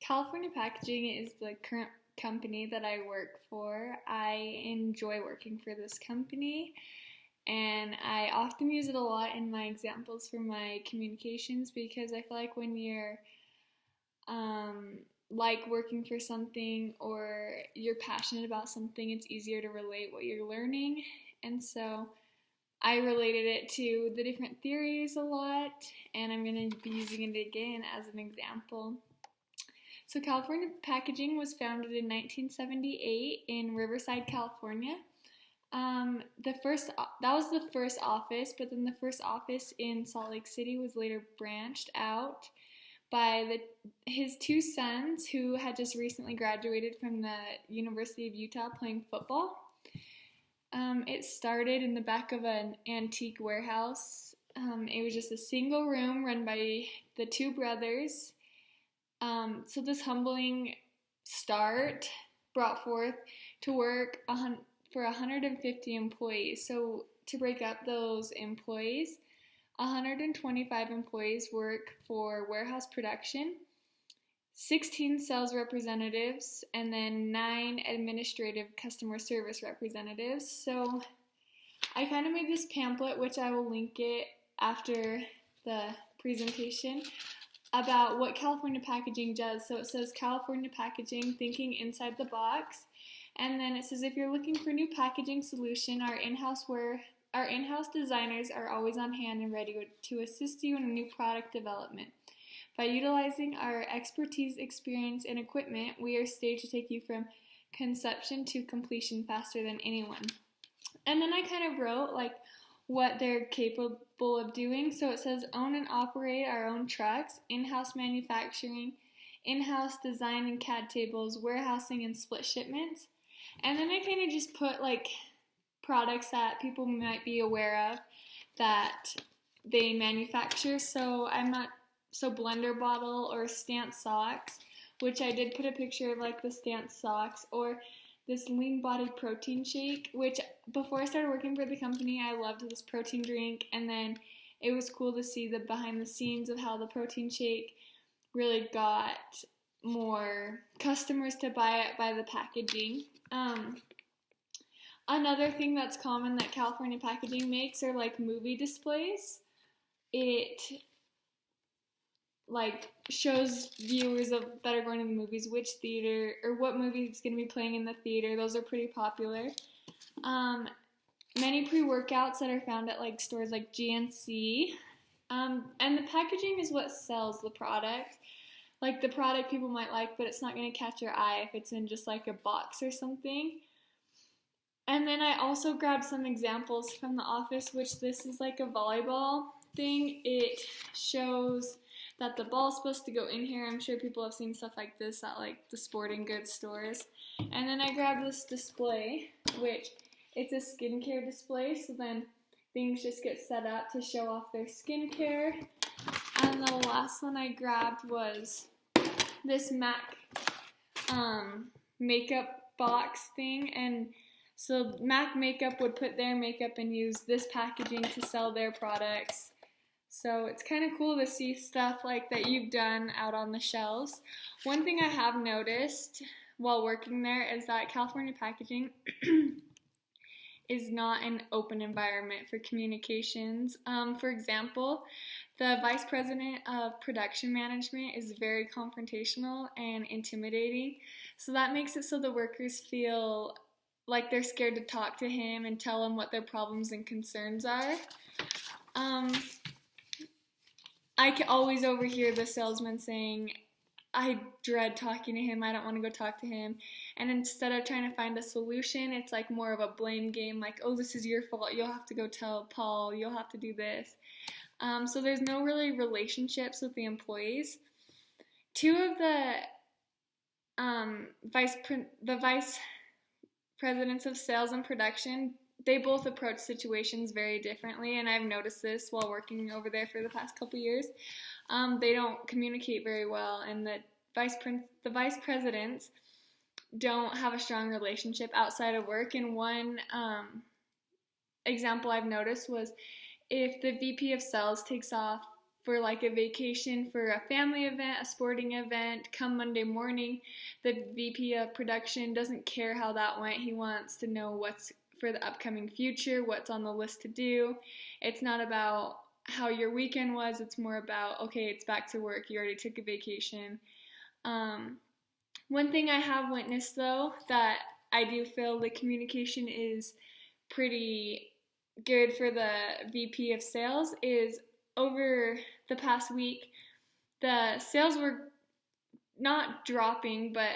California Packaging is the current company that I work for. I enjoy working for this company and I often use it a lot in my examples for my communications because I feel like when you're like working for something or you're passionate about something, it's easier to relate what you're learning. And so I related it to the different theories a lot, and I'm going to be using it again as an example. So California Packaging was founded in 1978 in Riverside, California. That was the first office, but then the first office in Salt Lake City was later branched out by his two sons who had just recently graduated from the University of Utah playing football. It started in the back of an antique warehouse. It was just a single room run by the two brothers. So this humbling start brought forth to work for 150 employees. So to break up those employees, 125 employees work for warehouse production, 16 sales representatives, and then 9 administrative customer service representatives. So I kind of made this pamphlet, which I will link it after the presentation, about what California Packaging does. So it says California Packaging, thinking inside the box. And then it says if you're looking for a new packaging solution, our in-house designers are always on hand and ready to assist you in a new product development. By utilizing our expertise, experience, and equipment, we are staged to take you from conception to completion faster than anyone. And then I kind of wrote what they're capable of doing. So it says own and operate our own trucks, in-house manufacturing, in-house design and CAD tables, warehousing, and split shipments. And then I kind of just put products that people might be aware of that they manufacture. So Blender Bottle or Stance Socks, which I did put a picture of the Stance Socks, or this Lean Body protein shake, which before I started working for the company, I loved this protein drink, and then it was cool to see the behind the scenes of how the protein shake really got more customers to buy it by the packaging. Another thing that's common that California Packaging makes are movie displays. It shows viewers that are going to the movies which theater or what movie is going to be playing in the theater. Those are pretty popular. Many pre-workouts that are found at stores like GNC. And the packaging is what sells the product. The product people might like, but it's not going to catch your eye if it's in just a box or something. And then I also grabbed some examples from the office, which this is a volleyball thing. It shows that the ball's supposed to go in here. I'm sure people have seen stuff like this at the sporting goods stores. And then I grabbed this display, which it's a skincare display, so then things just get set up to show off their skincare. And the last one I grabbed was this MAC makeup box thing, and so MAC Makeup would put their makeup and use this packaging to sell their products. So it's kind of cool to see stuff that you've done out on the shelves. One thing I have noticed while working there is that California Packaging is not an open environment for communications. For example, the vice president of production management is very confrontational and intimidating. So that makes it so the workers feel like they're scared to talk to him and tell him what their problems and concerns are. I can always overhear the salesman saying, I dread talking to him, I don't want to go talk to him. And instead of trying to find a solution, it's more of a blame game, oh, this is your fault, you'll have to go tell Paul, you'll have to do this. So there's no really relationships with the employees. Two of the vice presidents of sales and production, they both approach situations very differently, and I've noticed this while working over there for the past couple years. They don't communicate very well, and the vice presidents don't have a strong relationship outside of work. And one example I've noticed was if the VP of sales takes off for like a vacation for a family event, a sporting event, come Monday morning. The VP of production doesn't care how that went. He wants to know what's for the upcoming future, what's on the list to do. It's not about how your weekend was. It's more about, okay, it's back to work. You already took a vacation. One thing I have witnessed, though, that I do feel the communication is pretty good for the VP of sales is over the past week, the sales were not dropping, but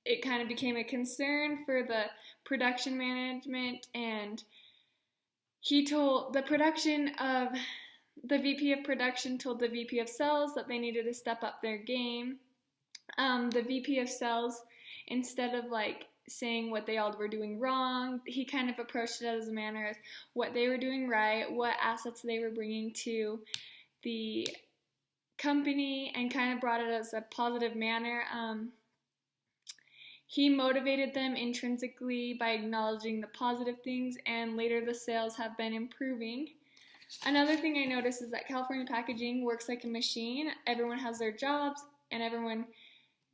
it kind of became a concern for the production management, and he told the VP of production told the VP of sales that they needed to step up their game. The VP of sales, instead of like saying what they all were doing wrong, he kind of approached it as a manner of what they were doing right, what assets they were bringing to the company, and kind of brought it as a positive manner. He motivated them intrinsically by acknowledging the positive things, and later the sales have been improving. Another thing I noticed is that California Packaging works like a machine. Everyone has their jobs, and everyone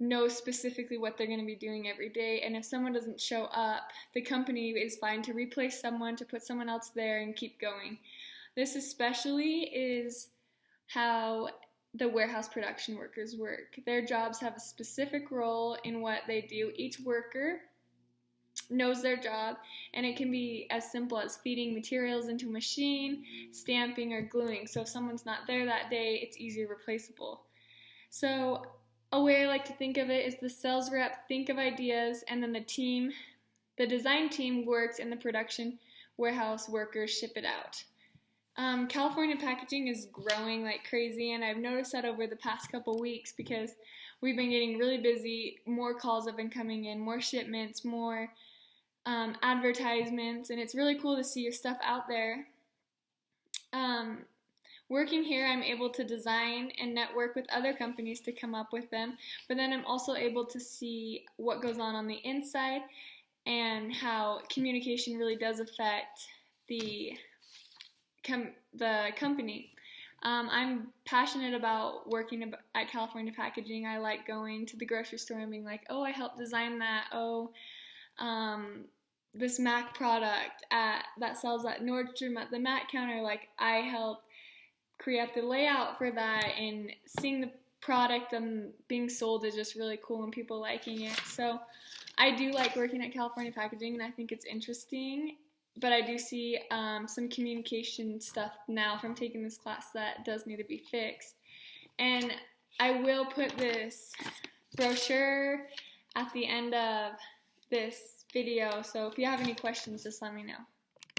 knows specifically what they're going to be doing every day, and if someone doesn't show up, the company is fine to replace someone, to put someone else there, and keep going. This especially is how the warehouse production workers work. Their jobs have a specific role in what they do. Each worker knows their job, and it can be as simple as feeding materials into a machine, stamping, or gluing. So if someone's not there that day, it's easily replaceable. So a way I like to think of it is the sales rep think of ideas, and then the design team works, and the production warehouse workers ship it out. California Packaging is growing like crazy, and I've noticed that over the past couple weeks because we've been getting really busy. More calls have been coming in, more shipments, more advertisements, and it's really cool to see your stuff out there. Working here, I'm able to design and network with other companies to come up with them, but then I'm also able to see what goes on the inside and how communication really does affect the company. I'm passionate about working at California Packaging. I like going to the grocery store and being like, oh, I helped design that. Oh, this Mac product that sells at Nordstrom at the Mac counter, like I helped create the layout for that, and seeing the product and being sold is just really cool and people liking it. So I do like working at California Packaging, and I think it's interesting. But I do see some communication stuff now from taking this class that does need to be fixed. And I will put this brochure at the end of this video, so if you have any questions, just let me know.